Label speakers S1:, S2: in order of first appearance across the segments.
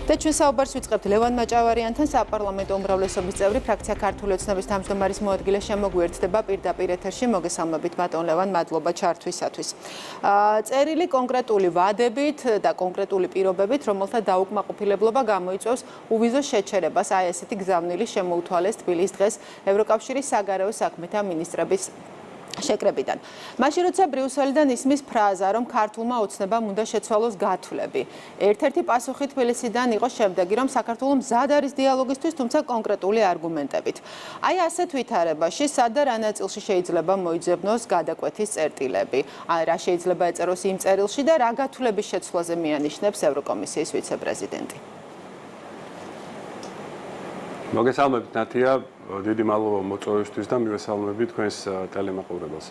S1: და ჩვენ საუბარს ვიწყებთ ლევან მაჭავარიანთან, საპარლამენტო უმრავლესობის წევრი, ფრაქცია ქართული ოცნების თავმჯდომარის მოადგილე შემოგვიერთდება პირდაპირ ეთერში. მოგესალმებით ბატონ ლევან, მადლობა ჩართვისათვის. წერილი კონკრეტული ვადებით და კონკრეტული პირობებით, რომელთა დაუკმაყოფილებლობა გამოიწვევს უვიზო შეჩერებას, აი ესეთი გზავნილი შემოუთვალეს თბილისის დღეს ევროკავშირის საგარეო საქმეთა მინისტრების შეკრებიდან. მაშინ როცა ბრიუსელიდან ისმის ფრაზა, რომ ქართულმა ოცნებამ უნდა შეცვალოს გათვლები. ერთ-ერთი პასუხი თბილისიდან იყო შემდეგი, რომ საქართველოს მზად არის დიალოგისთვის, თუმცა კონკრეტული არგუმენტებით. აი ასეთ ვითარებაში, სად და რა ნაწილში შეიძლება მოიძებნოს გადაკვეთის წერტილები? რა შეიძლება ეწეროს იმ წერილში და რა გათვლების შეცვლაზე მიანიშნებს ევროკომისიის ვიცე-პრეზიდენტი?
S2: მოგესალმებით ნათია, დიდი მადლობა მოწვევისთვის და მივესალმებით თქვენს ტელემაყურებელს.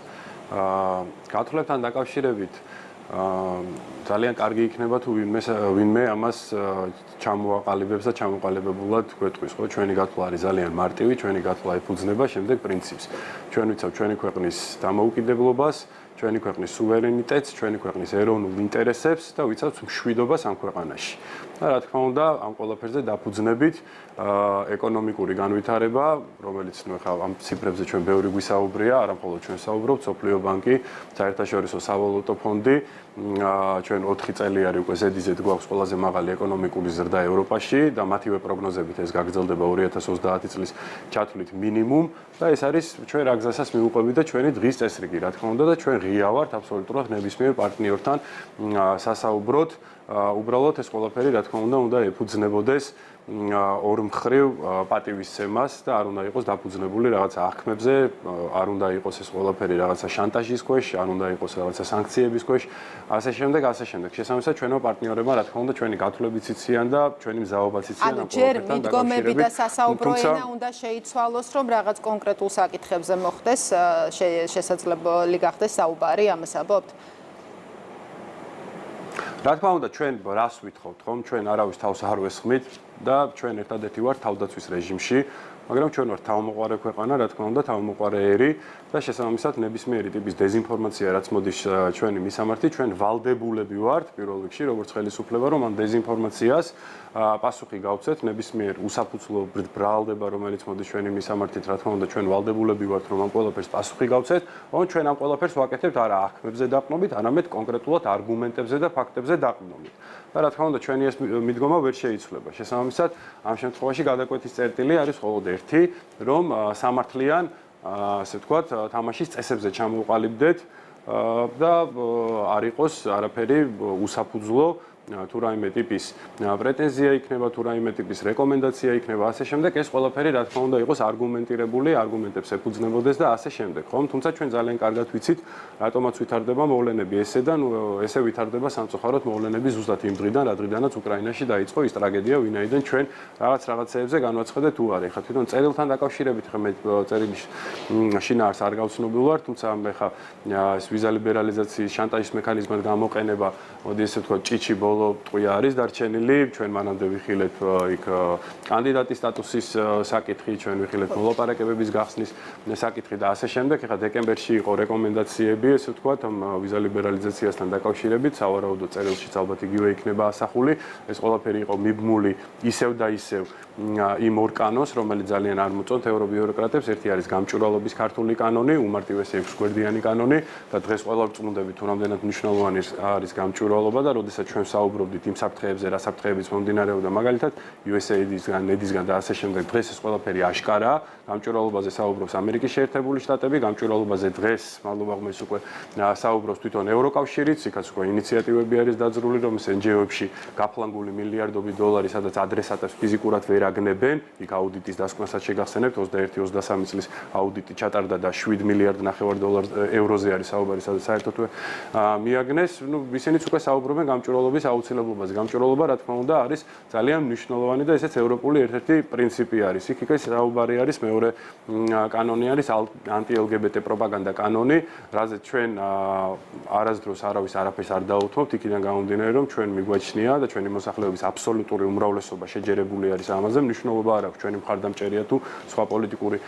S2: გათვლებთან დაკავშირებით ძალიან კარგი იქნება თუ ვინმე ამას ჩამოაყალიბებს და ჩამოყალიბებულად გვეტყვის, ხო? ჩვენი გათვლა არის ძალიან მარტივი, ჩვენი გათვლა ეფუძნება შემდეგ პრინციპს. ჩვენ ვიცავთ ჩვენი ქვეყნის დამოუკიდებლობას, ჩვენი ქვეყნის სუვერენიტეტს, ჩვენი ქვეყნის ეროვნულ ინტერესებს და ვიცავთ მშვიდობას ამ ქვეყანაში. და რა თქმა უნდა, ამ ყველაფერზე დაფუძნებით ეკონომიკური განვითარება, რომელიც ნუ ხა ამ ციფრებზე ჩვენ ბევრი გვისაუბრია, არა მხოლოდ ჩვენ საუბრობთ, სოფლიო ბანკი, საერთაშორისო სავალუტო ფონდი, ჩვენ 4 წელი არის უკვე ზედიზედ გვაქვს ყველაზე მაღალი ეკონომიკური ზრდა ევროპაში და მათივე პროგნოზებით ეს გაგრძელდება 2030 წლის ჩათვლით მინიმუმ და ეს არის ჩვენ რა გზასაც მივუყვებით და ჩვენი დღის წესრიგი, რა თქმა უნდა და ჩვენ ღია ვართ აბსოლუტურად ნებისმიერ პარტნიორთან სასაუბროთ. უბრალოდ ეს ყველაფერი რა თქმა უნდა ეფუძნებოდეს ორმხრივ პატივისცემას და არ უნდა იყოს დაფუძნებული რაღაცა აღქმებზე, არ უნდა იყოს ეს ყველაფერი რაღაცა შანტაჟის ქვეშ, არ უნდა იყოს რაღაცა სანქციების ქვეშ, ასე შემდეგ. შესაბამისად ჩვენო პარტნიორებმა რა თქმა უნდა ჩვენი გათვლებიც იციან და ჩვენი მზაობაც იციან ამ ყველაფერთან
S1: ჯერ მიდგომები და სასაუბრო ენა უნდა შეიცვალოს, რომ რაღაც კონკრეტულ საკითხებზე მოხდეს, შესაძლებელი გახდეს საუბარი, ამას ამბობთ?
S2: რა თქმა უნდა ჩვენ რას ვითხოვთ, ხომ? ჩვენ არავის თავს არ ვესხმით და ჩვენ ერთადერთი ვართ თავდაცვის რეჟიმში, მაგრამ ჩვენ ვართ თავმოყარე ქვეყანა, რა თქმა უნდა, თავმოყარე ერი და შესაბამისად ნებისმიერი ტიპის დეზინფორმაცია, რაც მოდის ჩვენი მისამართი, ჩვენ ვალდებულები ვართ პირველ რიგში, როგორც ხელისუფლება, რომ ამ დეზინფორმაციას პასუხი გავცეთ, ნებისმიერ უსაფუძლო ბრალდება, რომელიც მოდის ჩვენი მისამართით, რა თქმა უნდა, ჩვენ ვალდებულები ვართ, რომ ამ ყველაფერს პასუხი გავცეთ, თუმცა ჩვენ ამ ყველაფერს ვაკეთებთ არა აღქმებზე დაყრდნობით, არამედ კონკრეტულად არგუმენტებზე და ფაქტებზე დაყრდნობით. და რა თქმა უნდა, ჩვენი ეს მიდგომა ვერ შეიცვლება. შესაბამისად, ამ შემთხვევაში გადაკვეთის წერტილი არის მხოლოდ ერთი, რომ სამართლიან, ასე ვთქვათ, თამაშის წესებზე ჩამოვყალიბდეთ და არ იყოს არაფერი უსაფუძლო თუ რაიმე ტიპის პრეტენზია იქნება, თუ რაიმე ტიპის რეკომენდაცია იქნება, ასე შემდეგ, ეს ყველაფერი რა თქმა უნდა იყოს არგუმენტირებული, არგუმენტებს ეფუძნებოდეს და ასე შემდეგ, ხომ? თუმცა ჩვენ ძალიან კარგად ვიცით, რატომაც ვითარდება მოვლენები ესე და ესე ვითარდება სამწუხაროდ მოვლენები ზუსტად იმ დღიდან, რა დღიდანაც უკრაინაში დაიწყო ის ტრაგედია, ვინაიდან ჩვენ რაღაცეებზე განვაცხადეთ თუ არა. ეხლა თვითონ წერილთან დაკავშირებით ხომ მე წერილის შინაარს არ გავცნობილ ვარ, თუმცა ეხლა ეს ვიზა ლიბერალიზაციის შანტაჟის მექანიზმად გამოყენება, მოდი ესე ვთქვათ, ჭიჭი ტყვია არის დარჩენილი, ჩვენ მანამდე ვიხილეთ იქ კანდიდატის სტატუსის საკითხი, ჩვენ ვიხილეთ მოლაპარაკებების გახსნის საკითხი და ასე შემდეგ. ეხლა დეკემბერში იყო რეკომენდაციები, ესე ვთქვათ, ვიზა ლიბერალიზაციასთან დაკავშირებით, სავარაუდო წერილშიც ალბათ იგივე იქნება ასახული. ეს ყველაფერი იყო მიბმული ისევ და ისევ იმ ორ კანონს, რომელიც ძალიან არ მოწონთ ევრობიუროკრატებს. ერთი არის გამჭვირვალობის ქართული კანონი, უმარტივესი 6 გვერდიანი კანონი და დღეს ყველა ვწმუნდებით, თუ რამდენად მნიშვნელოვანი არის გამჭვირვალობა და როდესაც ჩვენ საუბრობდით იმ საფრთხეებზე, რა საფრთხეებიც მომდინარეობდა, მაგალითად USAID-ისგან, NED-ისგან და ასე შემდეგ, დღეს ეს ყველაფერი აშკარაა. გამჭვირვალობაზე საუბრობს ამერიკის შეერთებული შტატები, გამჭვირვალობაზე დღეს, მადლობა ღმერთს უკვე საუბრობს თვითონ ევროკავშირიც, იქაც უკვე ინიციატივები არის დაძრული, რომ ეს NGO-ებში გაფლანგული მილიარდობით დოლარი, სადაც ადრესატებს ფიზიკურად ვერ აგნებენ, იქ აუდიტის დასკვნასაც შეგახსენებთ, 21-23 წლის აუდიტი ჩატარდა და 7 მილიარდ ნახევარ ევროზე არის საუბარი, სადაც საერთოდ მიაგნეს. ნუ ისინიც უკვე საუბრობენ გამჭვირვალობის აუცილებლობაზე. გამჭვირვალობა, რა თქმა უნდა, არის ძალიან მნიშვნელოვანი და ესეც ევროპული ერთ-ერთი პრინციპი არის. იქ საუბარი არის მეორე კანონი არის ანტი-LGBT პროპაგანდა კანონი, რაზეც ჩვენ არასდროს არავის არაფერს არ დაუთმობთ, იქიდან გამომდინარე, რომ ჩვენ მიგვაჩნია და ჩვენი მოსახლეობის აბსოლუტური უმრავლესობა შეჯერებული არის ამაზე, მნიშვნელობა არ აქვს ჩვენი მხარდამჭერია თუ სხვა პოლიტიკური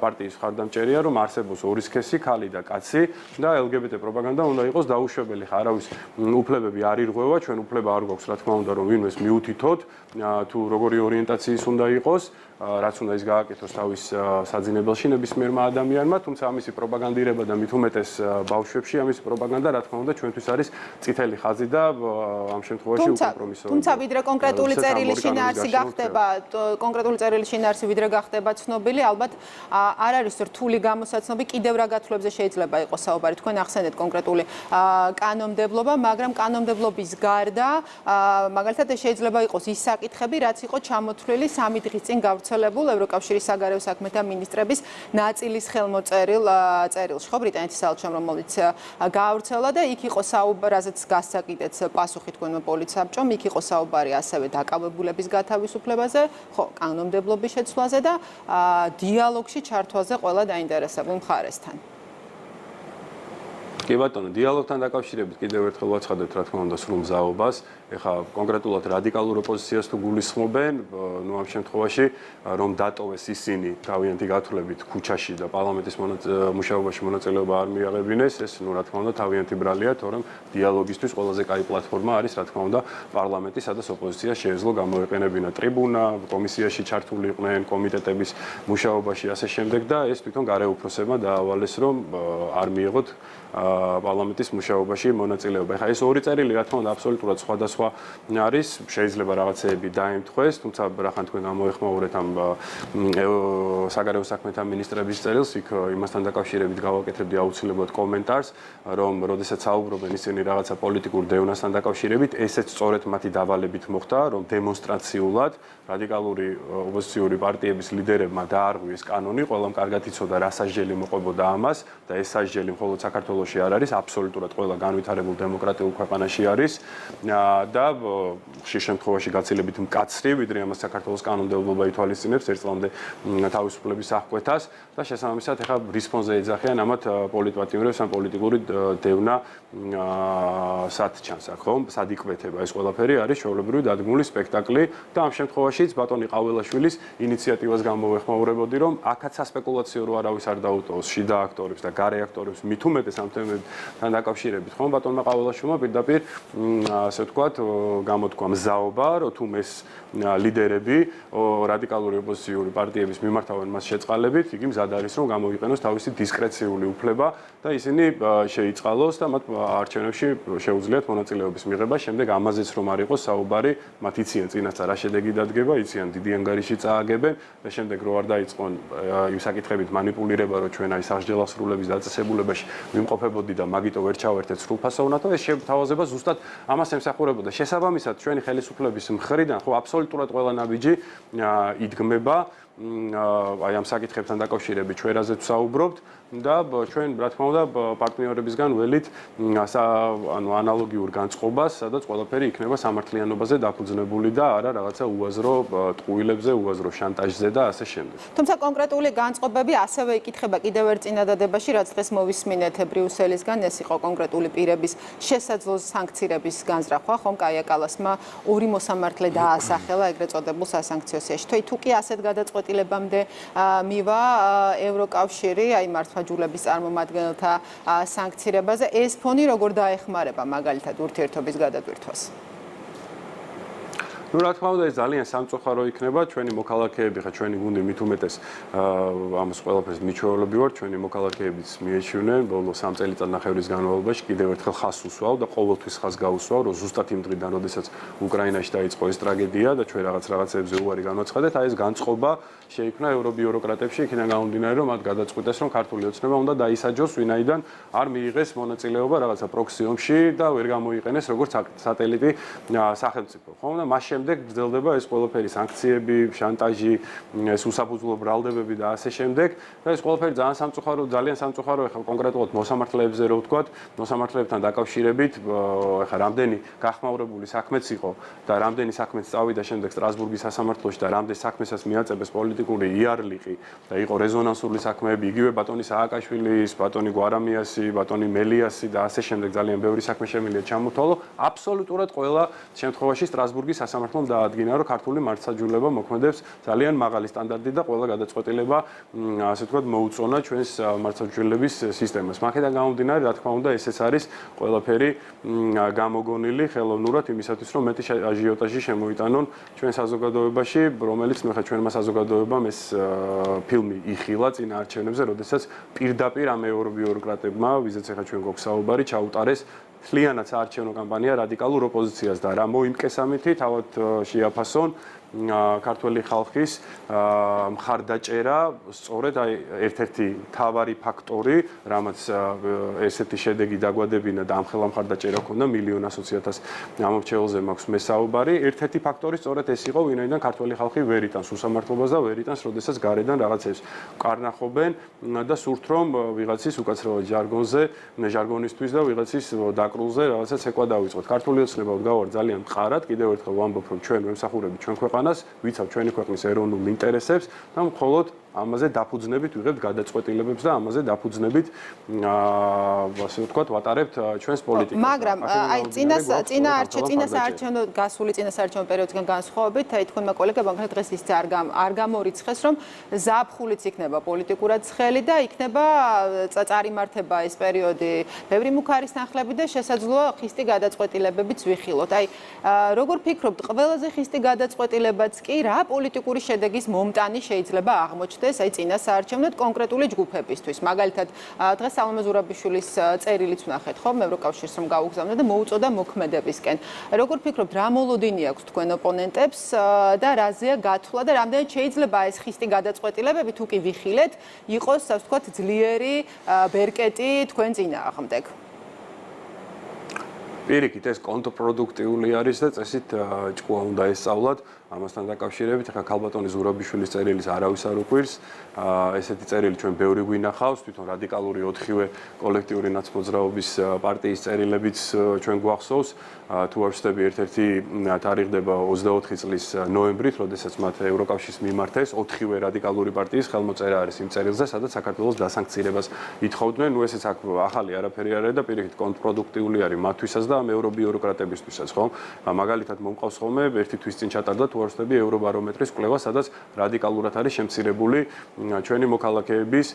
S2: პარტიის მხარდამჭერია, რომ არსებობს ორისქესი ქალი და კაცი და LGBT პროპაგანდა უნდა იყოს დაუშვებელი. არავის უფლებები არ ირღვევა, ჩვენ უფლება არ გვაქვს რა თქმა უნდა რომ ვინმეს მიუთითოთ თუ როგორი ორიენტაციის უნდა იყოს რაც უნდა ის გააკეთოს თავის საძინებელში ნებისმიერმა ადამიანმა, თუმცა ამისი პროპაგანდირება და მით უმეტეს ბავშვებში ამისი პროპაგანდა რა თქმა უნდა ჩვენთვის არის წითელი ხაზი და ამ შემთხვევაში უკომპრომისო.
S1: თუმცა ვიდრე კონკრეტული წერილი შინაარსი გახდება, კონკრეტული წერილი შინაარსი ვიდრე გახდება ცნობილი, ალბათ არ არის რთული გამოსაცნობი კიდევ რა გათვლებზე შეიძლება იყოს საუბარი. თქვენ ახსენეთ კონკრეტული კანონმდებლობა, მაგრამ კანონმდებლობის გარდა მაგალითად შეიძლება იყოს ის საკითხები, რაც იყო ჩამოთვლილი 3 დღის წინ გავრცელებულ ევროკავშირის საგარეო საქმეთა მინისტრების ნაწილის წერილში, ხო, ბრიტანეთის საელჩომ, რომელიც გაავრცელა და იქ იყო საუბარი, რაზეც გასცა კიდეც პასუხი თქვენმა პოლიცსაბჭომ, იქ იყო საუბარი ასევე დაკავებულების გათავისუფლებაზე, ხო, კანონმდებლობის შეცვლაზე და დიალოგში ჩართვაზე ყველა დაინტერესებულ მხარესთან.
S2: კი ბატონო, დიალოგთან დაკავშირებით კიდევ ერთხელ ვაცხადებ, რა თქმა უნდა, სრულ მზაობას. ეხლა კონკრეტულად რადიკალურ ოპოზიციას თუ გულისხმობენ, ნუ ამ შემთხვევაში რომ დატოვეს ისინი თავიანთი გათვლებით ქუჩაში და პარლამენტის მუშაობაში მონაწილეობა არ მიაღებინეს, ეს ნუ რა თქმა უნდა თავიანთი ბრალია, თორემ დიალოგისთვის ყველაზე კაი პლატფორმა არის, რა თქმა უნდა, პარლამენტი, სადაც ოპოზიცია შეეძლო გამოეყენებინა ტრიბუნა, კომისიაში ჩართული იყვნენ, კომიტეტების მუშაობაში ასე შემდეგ და ეს თვითონ გარე უფროსებმა დაავალეს, რომ არ მიიღოთ პარლამენტის მუშაობაში მონაწილეობა. ეხლა ეს ორი წერილი რა თქმა უნდა აბსოლუტურად სხვადასხვა არის, შეიძლება რაღაცეები დაემთხვეს, თუმცა რახან თქვენ გამოეხმაურეთ ამ საგარეო საქმეთა მინისტრების წერილს, იქ იმასთან დაკავშირებით გავაკეთებდი აუცილებლად კომენტარს, რომ როდესაც საუბრობენ ისინი რაღაცა პოლიტიკურ დევნასთან დაკავშირებით, ესეც სწორედ მათი დავალებით მოხდა, რომ დემონსტრაციულად რადიკალური ოპოზიციური პარტიების ლიდერებმა დაარღვიეს კანონი, ყველამ კარგად იცოდა რა სასჯელი მოყვებოდა ამას და ეს სასჯელი მხოლოდ საქართველოში არ არის, აბსოლუტურად ყველა განვითარებულ დემოკრატიულ ქვეყანაში არის და ხშირ შემთხვევაში გაცილებით მკაცრი, ვიდრე ამას საქართველოს კანონმდებლობა ითვალისწინებს ერთწლამდე თავისუფლების აღკვეთას და შესაბამისად ეხლა რის ფონზე ეძახიან ამათ პოლიტპატიმრებს ან პოლიტიკური დევნა სად-ჩანს აქ, ხო? სად იკვეთება ეს ყველაფერი არის ჩვეულებრივი დადგმული სპექტაკლი და ამ შემთხვევაშიც ბატონი ყაველაშვილის ინიციატივას გამოვეხმაურებოდი, რომ აქაც სასპეკულაციო რო არავის არ დაუტოვოს შიდა აქტორებს და გარე აქტორებს მით უმეტეს ამ თემებთან დაკავშირებით, ხო? ბატონმა ყაველაშვილმა პირდაპირ ასე ვთქვათ, გამოთქვა მზაობა, რომ თუ ეს ლიდერები რადიკალური ოპოზიციური პარტიების მიმართავენ მას შეწყალებით, იგი მზად არის რომ გამოიყენოს თავისი დისკრეციული უფლება და ისინი შეიწყალოს და მათ არჩევნებში შეუძლიათ მონაწილეობის მიღება. შემდეგ ამაზეც რომ არ იყოს საუბარი, მათ იციან წინასწარ რა შედეგი დადგება, იციან დიდი ანგარიში წააგებენ და შემდეგ რო არ დაიწყონ იმ საკითხებით манипуლირება, რომ ჩვენ აი სასჯელასრულების დაწესებულებაში ვიმყოფებოდი და მაგიტო ვერ ჩავერთეთ სრულფასოვნათო, ეს შეთავაზება ზუსტად ამას ემსახურებოდა. შესაბამისად, ჩვენი ხელისუფლების მხრიდან ხო აბსოლუტურად ყველა ნაბიჯი იდგმება აი ამ საკითხებთან დაკავშირებით ჩვენ რაზეც ვსაუბრობთ და ჩვენ რა თქმა უნდა პარტნიორებისგან ველით ანუ ანალოგიურ განწყობას, სადაც ყველაფერი იქნება სამართლიანობაზე დაფუძნებული და არა რაღაცა უაზრო ტყუილებზე, უაზრო შანტაჟზე და ასე შემდეგ.
S1: თუმცა კონკრეტული განწყობები ასევე იკითხება კიდევ ერთ წინადადებაში, რაც დღეს მოვისმინეთ ბრიუსელისგან, ეს იყო კონკრეტული პირების შესაძლო სანქცირების განზრახვა, ხომ კაია კალასმა ორი მოსამართლე დაასახელა ეგრეთ წოდებულ სასანქციო სიაში. თუ კი ასეთ გადაწყვეტილებამდე მივა ევროკავშირი, აი მართლმაჯულების წარმომადგენელთა სანქცირებაზე, ეს ფონი როგორ დაეხმარება მაგალითად ურთიერთობის გადატვირთვას?
S2: ნუ რა თქმა უნდა ეს ძალიან სამწუხარო იქნება, ჩვენი მოქალაქეები ხა ჩვენი გუნდი მით უმეტეს ამას ყველაფერს მიჩვეულები ვარ, ჩვენი მოქალაქეებიც მიეჩვენენ ბოლო 3 წელიწადნახევრის განმავლობაში კიდევ ერთხელ ხას უსვავ და ყოველთვის ხას გავუსვავ, რომ ზუსტად იმ დღიდან, როდესაც უკრაინაში დაიწყო ეს ტრაგედია და ჩვენ რაღაცებზე უარი განვაცხადეთ, აი ეს განწყობა შეიქმნა ევრობიუროკრატებში, იქიდან გამომდინარე, რომ მათ გადაწყვიტეს, რომ ქართული ოცნება უნდა დაისაჯოს, ვინაიდან არ მიიღეს მონაწილეობა რაღაცა პროქსი ომში და ვერ გამოიყენეს როგორც სატელიტი სახელმწიფო, ხო? და მას შემდეგ გრძელდება ეს ყველაფერი სანქციები, შანტაჟი, ეს უსაფუძვლო ბრალდებები და ასე შემდეგ და ეს ყველაფერი ძალიან სამწუხარო ეხლა კონკრეტულად მოსამართლეებზე რო ვთქვათ, მოსამართლეებთან დაკავშირებით, ეხლა რამდენი გახმაურებული საქმეც იყო და რამდენი საქმეც წავიდა შემდეგ სტრასბურგის სასამართლოში და რამდენი საქმესაც მიაწებეს პოლიტიკური იარლიყი და იყო რეზონანსული საქმეები, იგივე ბატონი სააკაშვილის, ბატონი გვარამიასი, ბატონი მელიასი და ასე შემდეგ ძალიან ბევრი საქმე შემიძლია ჩამოთვალო, აბსოლუტურად ყველა შემთხვევაში სტრასბურგის სასამართლო თქმა უნდა ადგინა, რომ ქართული მართლმსაჯულება მოქმედებს ძალიან მაღალი სტანდარტით და ყველა გადაწყვეტილება ასე ვთქვათ მოუწონა ჩვენს მართლმსაჯულების სისტემას. მაქედან გამომდინარე, რა თქმა უნდა, ესეც არის ყველაფერი გამოგონილი ხელოვნურად იმისათვის, რომ მეტი აჟიოტაჟი შემოიტანონ ჩვენ საზოგადოებაში, რომელიც ნახე ჩვენმა საზოგადოებამ ეს ფილმი იხილა წინა არჩევნებზე, როდესაც პირდაპირ ამ ევრობიუროკრატებმა, ვიზეც ახლა ჩვენ გვაქვს საუბარი, ჩაუტარეს მთლიანად საარჩევნო კამპანია რადიკალურ ოპოზიციას და რა მოიმკეს ამითი, თავად შეაფასონ ქართველი ხალხის მხარდაჭერა, სწორედ აი ერთ-ერთი მთავარი ფაქტორი, რამაც ესეთი შედეგი დაგვადებინა და ამხელა მხარდაჭერა ჰქონდა 1,100,000 ამორჩეულზე მაქვს მე საუბარი. ერთ-ერთი ფაქტორი სწორედ ეს იყო, ვინაიდან ქართველი ხალხი ვერ იტანს უსამართლობას და ვერ იტანს, როდესაც გარედან რაღაცებს კარნახობენ და სურთ რომ ვიღაცის უკაცრავად ჟარგონისთვის და ვიღაცის დაკრულზე რაღაცას ეკვა დავიწყოთ. ქართული ოცნება ვდგავარ ძალიან მყარად, კიდევ ერთხელ ვამბობ, რომ ჩვენ ვემსახურებით ჩვენ ქვეყანას, ვიცავ ჩვენი ქვეყნის ეროვნულ ინტერესებს და მხოლოდ ამაზე დაფუძნებით ვიღებთ გადაწყვეტილებებს და ამაზე დაფუძნებით ასე ვთქვათ ვატარებთ ჩვენს პოლიტიკას.
S1: მაგრამ აი წინასაარჩევნო გასული წინასაარჩევნო პერიოდიდან განსხვავებით, აი თქვენმა კოლეგებმა დღეს ის არ გამორიცხეს, რომ ზაფხულიც იქნება პოლიტიკურად ცხელი და იქნება წარიმართება ეს პერიოდი ბევრი მუქარის ნახლები და შესაძლოა ხისტი გადაწყვეტილებებიც ვიხილოთ. აი როგორ ფიქრობთ, ყველაზე ხისტი გადაწყვეტილებაც კი რა პოლიტიკური შედეგის მომტანი შეიძლება აღმოჩნდეს აი წინასაარჩევნოდ კონკრეტული ჯგუფებისთვის. მაგალითად, დღეს სალომე ზურაბიშვილის წერილიც ვნახეთ, ხო, ევროკავშირს რომ გაუგზავნა და მოუწოდა მოქმედებისკენ. როგორ ფიქრობთ, რა მოლოდინი აქვს თქვენ ოპონენტებს და რაზეა გათვლა და რამდენად შეიძლება ეს ხისტი გადაწყვეტილებები თუ კი ვიხილეთ, იყოს, ასე ვთქვათ, ძლიერი ბერკეტი თქვენ წინააღმდეგ?
S2: პირიქით ეს კონტრპროდუქტიული არის და წესით ჭკუა უნდა ესწავლათ. ამასთან დაკავშირებით ახლა ქალბატონი ზურაბიშვილის წერილის არავის არ უყვირს. ესეთი წერილი ჩვენ ბევრი გვინახავს, თვითონ რადიკალური 4-ვე კოლექტიური ნაცმოძრაობის პარტიის წერილებიც ჩვენ გვახსოვს. თუ არ ვცდები, ერთ-ერთი თარიღდება 24 წლის ნოემბრით, როდესაც მათ ევროკავშირის მიმართეს 4-ვე რადიკალური პარტიის ხელმოწერა არის იმ წერილზე, სადაც საქართველოს დასანქცირებას ითხოვდნენ. ნუ ესეც აქ ახალი არაფერი არ არის და პირიქით კონტრპროდუქტიული არის მათთვისაც და ამ ევრობიუროკრატებისთვისაც, ხო? მაგალითად მომყავს ხოლმე ერთი თვის წინ ჩატარდა თუ არ ვცდები ევრობარომეტრის კვლევა, სადაც რადიკალურად არის შემცირებული ჩვენი მოქალაქეების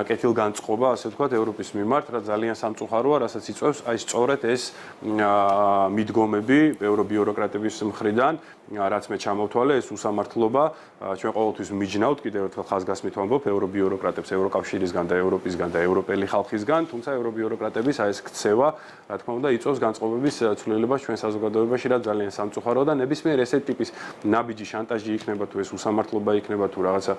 S2: კეთილგანწყობა, ასე ვთქვათ, ევროპის მიმართ, რა ძალიან სამწუხაროა, რასაც იწვევს აი სწორედ ეს მიდგომები ევრობიუროკრატების მხრიდან, რაც მე ჩამოვთვალე, ეს უსამართლობა ჩვენ ყოველთვის მიჯნავთ, კიდევ ერთხელ ხაზგასმით ვამბობ ევრობიუროკრატებს ევროკავშირისგან და ევროპისგან და ევროპელი ხალხისგან, თუმცა ევრობიუროკრატების აი ეს ქცევა, რა თქმა უნდა, იწვევს განწყობების ცვლილებას ჩვენ საზოგადოებაში, რაც ძალიან სამწუხაროა და ნებისმიერ ესეთი ტიპის ნაბიჯი შანტაჟი იქნება თუ ეს უსამართლობა იქნება თუ რაღაცა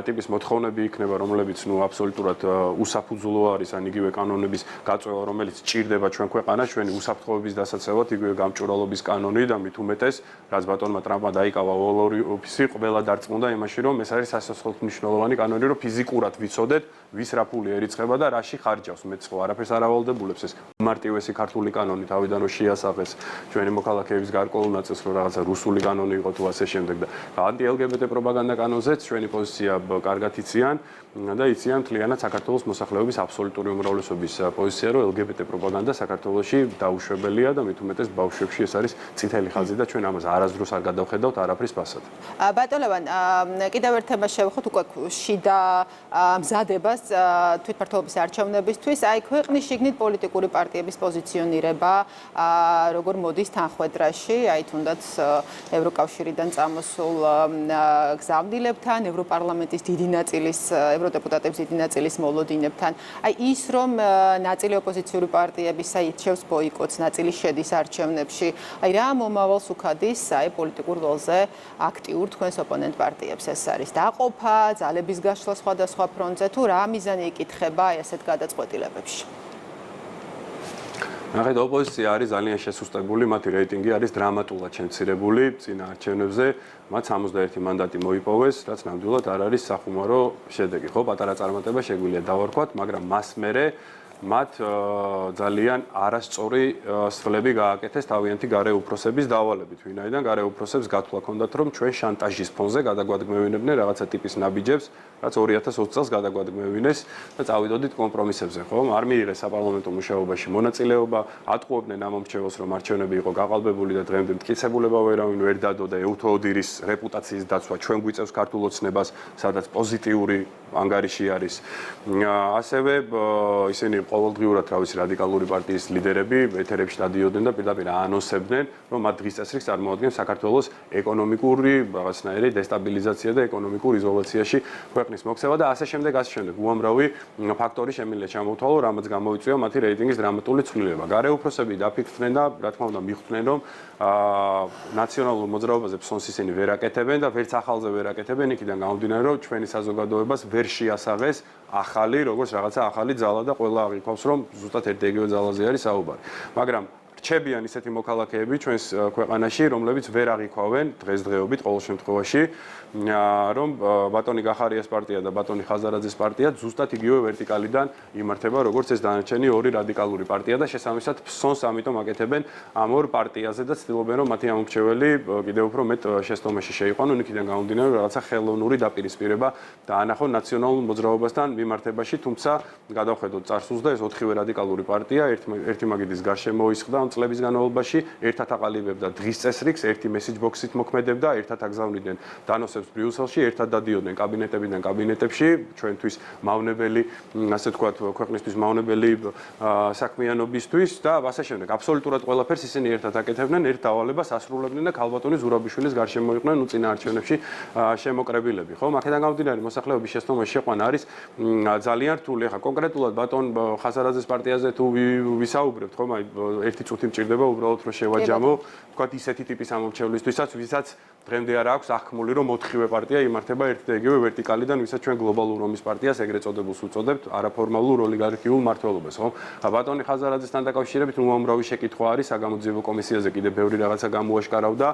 S2: ტიპის მოთხოვნები იქნება, რომლებიც ნუ აბსოლუტურად უსაფუძვლო არის, ან იგივე კანონების გაწევა, რომელიც ჭირდება ჩვენ ქვეყანას, ჩვენი უსაფრთხოების დასაცავად, იგივე გამჭვირვალობის კანონი და მით უმეტეს, რაც ბატონმა ტრამპმა დაიკავა Oval Office-ი, ყველა დარწმუნდა იმაში, რომ ეს არის სასაცილო მნიშვნელოვანი კანონი, რომ ფიზიკურად ვიცოდეთ, ვის რა ფული ერიცხება და რაში ხარჯავს. მეც ხო არაფერს არ ავალდებულებს ეს მარტივესი ქართული კანონი თავიდან რომ შეასახეს ჩვენი მოქალაქეების გარკვეულ ნაწილს, რომ რაღაცა რუსული კანონი იყო თუ ასე შემდეგ და ანტი-LGBT პროპაგანდა კანონზეც ჩვენი პოზიცია კარგად იციან და იციან მთლიანად საქართველოს მოსახლეობის აბსოლუტური უმრავლესობის პოზიცია, რომ LGBT პროპაგანდა საქართველოში დაუშვებელია და მით უმეტეს ბავშვებში ეს არის წითელი ხაზი და ჩვენ ამას არასდროს არ გადავხედავთ არაფრის ფასად.
S1: ბატონ ლევან, კიდევ ერთ თემას შევეხოთ უკვე შიდა მზადებას თვითმმართველობის არჩევნებისთვის, აი ქვეყნის შიგნით პოლიტიკური პარტიების პოზიციონირება, როგორ მოდის თანხმედრაში, აი თუნდაც ევროკავშირიდან წამოსულ გზავნილებთან, ევროპარლამენტის დიდი ნაწილის ევროდეპუტატების დიდი ნაწილის მოლოდინებთან. აი ის რომ ნაწილი ოპოზიციური პარტიების აირჩევს ბოიკოტს, ნაწილი შედის არჩევნებში, აი რა მომავალს უქადის აი პოლიტიკურ ველზე აქტიურ თქვენს ოპონენტ პარტიებს, ეს არის დაყოფა, ძალების გაშლა სხვადასხვა ფრონტზე თუ რა მიზანი იკითხება აი ასეთ გადაწყვეტილებებში?
S2: ნახეთ, ოპოზიცია არის ძალიან შესუსტებული, მათი რეიტინგი არის დრამატულად შემცირებული წინა არჩევნებზე, მათ 61 მანდატი მოიპოვეს, რაც ნამდვილად არ არის სახუმარო შედეგი. ხო, პატარა წარმატება შეგვიძლია დავარქვათ, მაგრამ მას მერე მათ ძალიან არასწორი სვლები გააკეთეს თავიანთი გარე უფროსების დავალებით, ვინაიდან გარე უფროსებს გათვლა ჰქონდათ, რომ ჩვენ შანტაჟის ფონზე გადაგვადგმევინებდნენ რაღაცა ტიპის ნაბიჯებს, რაც 2020 წელს გადაგვადგმევინეს და წავიდოდით კომპრომისებზე, ხო? არ მიიღეს საპარლამენტო მუშაობაში მონაწილეობა, ატყუებდნენ ამ მომრჩეველს, რომ არჩევნები იყო გაყალბებული და დღემდე მტკიცებულება ვერავინ ვერ დადო და ეუთო ოდირის რეპუტაციის დაცვა ჩვენ გვიწევს ქართულ ოცნებას, სადაც პოზიტიური ანგარიში არის. ასევე ისინი ყოველდღიურად რა ვიცი რადიკალური პარტიის ლიდერები ეთერებში დადიოდნენ და პირდაპირ აანონსებდნენ, რომ მათ დღის წესრიგს წარმოადგენს საქართველოს ეკონომიკური რაღაცნაირი დესტაბილიზაცია და ეკონომიკურ იზოლაციაში ქვეყნის მოქცევა და ასე შემდეგ. უამრავი ფაქტორი შემიძლია ჩამოვთვალო, რამაც გამოიწვია მათი რეიტინგის დრამატული ცვლილება. გარე უფროსები დაფიქრდნენ და რა თქმა უნდა მიხვდნენ, რომ ნაციონალურ მოძრაობაზე ფსონს ისინი ვერ აკეთებენ და ვერც ახალზე ვერ აკეთებენ, იქიდან გამომდინარე, რომ ჩვენი საზოგადოებას ვერ შეასაღეს ახალი, როგორც რაღაცა ახალი ძალა და ყველა აღიქვავს, რომ ზუსტად ერთ-ეგივე ძალაზე არის საუბარი. მაგრამ რჩებიან ისეთი მოქალაქეები ჩვენს ქვეყანაში, რომლებიც ვერ აღიქვავენ დღესდღეობით ყოველ შემთხვევაში, რომ ბატონი გახარიას პარტია და ბატონი ხაზარაძის პარტია ზუსტად იგივე ვერტიკალიდან იმართება, როგორც ეს დანარჩენი ორი რადიკალური პარტია და შესაბამისად ფსონს ამიტომ აკეთებენ ამ ორ პარტიაზე და ცდილობენ, რომ მათი ამომრჩეველი კიდევ უფრო მეტ შეცდომაში შეიყვანონ, იქიდან გამომდინარე, რომ რაღაცა ხელოვნური დაპირისპირება დაანახონ ნაციონალურ მოძრაობასთან მიმართებაში, თუმცა გადავხედოთ წარსულს და ეს ოთხივე რადიკალური პარტია ერთი მაგიდის გარშემო მოისხდა ამ წლების განმავლობაში, ერთად აყალიბებდა დღის წესრიგს, ერთი მესიჯ ბოქსით მოქმედებდა, ერთად აგზავნიდნენ დანოსებს ბრიუსელში, ერთად დადიოდნენ კაბინეტებიდან კაბინეტებში, ჩვენთვის მავნებელი, ასე ვთქვათ, ქვეყნისთვის მავნებელი საქმიანობისთვის და ასე შემდეგ. აბსოლუტურად ყველაფერს ისინი ერთად აკეთებდნენ, ერთ დავალებას ასრულებდნენ და ქალბატონი ზურაბიშვილის გარშემო იყვნენ წინა არჩევნებში შემოკრებილები, ხო? აქედან გამომდინარე, მოსახლეობის შეცდომაში შეყვანა არის ძალიან რთული. ახლა კონკრეტულად ბატონ ხაზარაძის პარტიაზე თუ ვისაუბრებთ, ხო? ერთი წუთი მჭირდება უბრალოდ რომ შევაჯამო, ვთქვათ ისეთი ტიპის ამომრჩევლისთვისაც, ვისაც დღემდე არ აქვს აღქმული, რომ ოთხივე პარტია იმართება ერთ და იგივე ვერტიკალიდან, ვისაც ჩვენ გლობალურ ომის პარტიას ეგრეთ წოდებულს უწოდებთ, არაფორმალურ ოლიგარქიულ მმართველობას, ხო? ბატონი ხაზარაძესთან დაკავშირებით უამრავი შეკითხვა არის საგამოძიებო კომისიაზე, კიდევ ბევრი რაღაცა გამოაშკარავდა,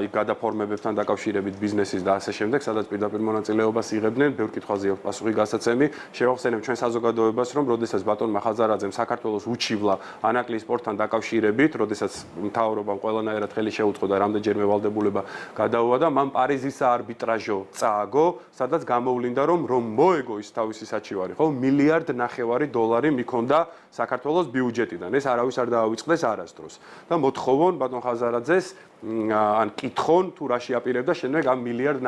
S2: იქ გადაფორმებებთან დაკავშირებით ბიზნესის და ასე შემდეგ, სადაც პირდაპირ მონაწილეობას იღებდნენ, ბევრ კითხვაზე აქვს პასუხი გასაცემი. შევახსენებ ჩვენ საზოგადოებას, რომ როდესაც ბატონმა ხაზარაძემ საქართველოს უჩივლა ანაკლის სპორტთან დაკავშირებით, როდესაც მთავრობამ ყველანაირად ხელი შეუწყო და რამდენჯერმე ვალდებულება გადაუვადა, მან პარიზის არბიტრაჟო წააგო, სადაც გამოვლინდა, რომ მოეგო ის თავისი საჩივარი, ხო, $1.5 მილიარდი მიქონდა საქართველოს ბიუჯეტიდან. ეს არავის არ დაავიწყდეს არასდროს. და მოთხოვონ ბატონ ხაზარაძეს ან კითხონ თუ რა შეაპირებდა შემდეგ ამ $1.5 მილიარდ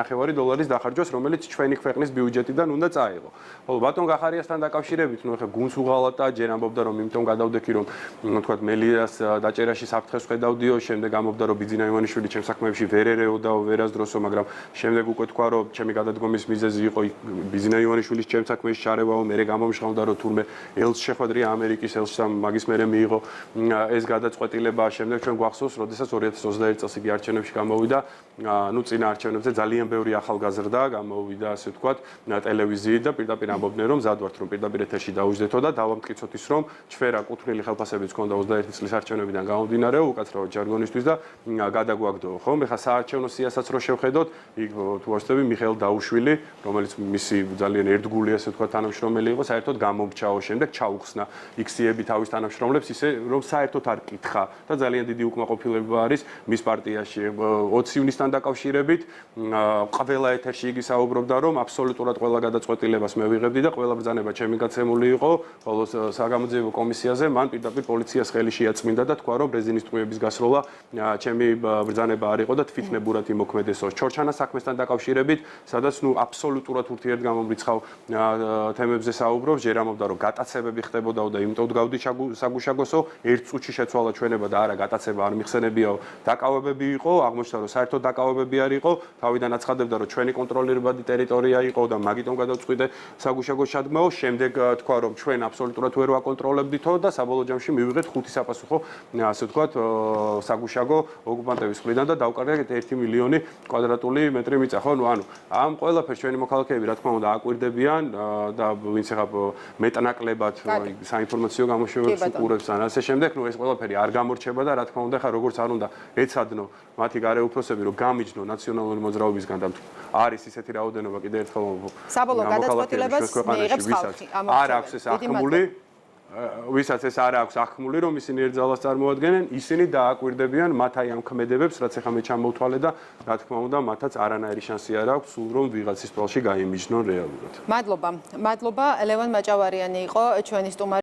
S2: დახარჯვას, რომელიც ჩვენი ქვეყნის ბიუჯეტიდან უნდა წაიღო. ხოლო ბატონ გახარიასთან დაკავშირებით, ნუ ახლა გუნდს უღალატა, ჯერ ამბობდა, რომ იმიტომ გადავდექი, რომ თქვათ მელიას დაჭერაში საფრთხეს ხედავდიო, შემდეგ ამბობდა, რომ ბიძინა ივანიშვილი ჩემს საქმეებში ვერ ერეოდაო, ვერასდროსო, მაგრამ შემდეგ უკვე თქვა, რომ ჩემი გადადგომის მიზეზი იყო ბიძინა ივანიშვილის ჩემს საქმეში ჩარევაო, მერე გამომშრალდა, რომ თურმე ელს შეხვედრია ამერიკის ელსთან, მაგის მერე მიიღო ეს გადაწყვეტილება, შემდეგ ჩვენ გვახსოვს, როდესაც 2021 წელს იგი არჩევნებში გამოვიდა, ნუ წინა არჩევნებზე ძალიან ბევრი ახალგაზრდა გამოვიდა, ასე ვთქვათ, ტელევიზიით და პირდაპირ ამბობდნენ, რომ მზად ვართ, რომ პირდაპირ ეთერში დავუჯდეთო და დავამტკიცოთ ის, რომ ჩვენრა კუთვნილი ხელფასებიც ჰქონდა 21 წლის არჩევნებიდან გამომდინარე, უკაცრავად ჟარგონისთვის და გადაგვაგდო, ხო? ეხლა საარჩევნო სიასაც რო შევხედოთ, იქ თუ ვასწრები მიხეილ დაუშვილი, რომელიც მისი ძალიან ერთგული, ასე ვთქვათ, თანამშრომელი იყო, საერთოდ გამომრჩაო, შემდეგ ჩაუხსნა X-ები თავის თანამშრომლებს, ისე რომ საერთოდ არ კითხა და ძალიან დიდი უკმაყოფილება არის მის პარტიაში 20 ივნისთან დაკავშირებით, ყველა ეთერში იგი საუბრობდა, რომ აბსოლუტურად ყველა გადაწყვეტილებას მე ვიღებდი და ყველა ბრძანება ჩემი გაცემული იყო, ხოლო საგამოძიებო კომისიაზე მან პირდაპირ პოლიციას ხელი შეაწმინდა და თქვა, რომ რეზინის ტყუების გასროლა ჩემი ბრძანება არ იყო და თვითნებურად იმოქმედესო. ჩორჩანას საქმესთან დაკავშირებით, სადაც ნუ აბსოლუტურად ურთიერთგამომრიცხავ თემებზე საუბრობს, ჯერ ამბობდა, რომ გატაცებები ხდებოდაო და იმიტომ გავდი საგუშაგოსო, ერთ წუთში შეცვალა ჩვენება და არა გატაცება არ მიხსენებიაო, დაკავებები იყო, აღმოჩნდა, რომ საერთოდ დაკავებები არ იყო, თავიდან აცხადებდა, რომ ჩვენი კონტროლირებადი ტერიტორია იყო და მაგიტომ გადავწყვიტე საგუშაგოს ჩადგმაო, შემდეგ თქვა, რომ ჩვენ აბსოლუტურად ვერ ვაკონტროლებდითო და საბოლოო ჯამში მივიღეთ 5 საპასუხო, ასე ვთქვათ, საგუშაგო ოკუპანტების მხრიდან და დავკარგეთ 1 მილიონი კვადრატული მეტრი მიწა, ხო? ნუ ანუ ამ ყველაფერს ჩვენი მოქალაქეები, რა თქმა უნდა, აკვირდებიან და ვინც ახლა მეტნაკლებად საინფორმაციო გამოშვებებს უყურებს ან ასე შემდეგ, ნუ ეს ყველაფერი არ გამორჩება და რა თქმა უნდა, ახლა როგორც არ უნდა ეცადნო მათი გარე უფროსები, რომ გამიჯნო ნაციონალური მოძრაობისგან და არის ისეთი რაოდენობა კიდევ ერთხელ
S1: საბოლოო გადაწყვეტილებას მიიღებს ხალხი.
S2: არ აქვს ეს ახმული ვისაც ეს არ აქვს ახმული, რომ ისინი ერთ ძალას წარმოადგენენ, ისინი დააკვირდებიან მათ აი ამ ქმედებებს, რაც ახლა მე ჩამოვთვალე და რა თქმა უნდა, მათაც არანაირი შანსი არ აქვს, სულ რომ ვიღაცის პროლში გაიმიჯნონ რეალურად.
S1: მადლობა. ლევან მაჭავარიანი იყო ჩვენი სტუმარი.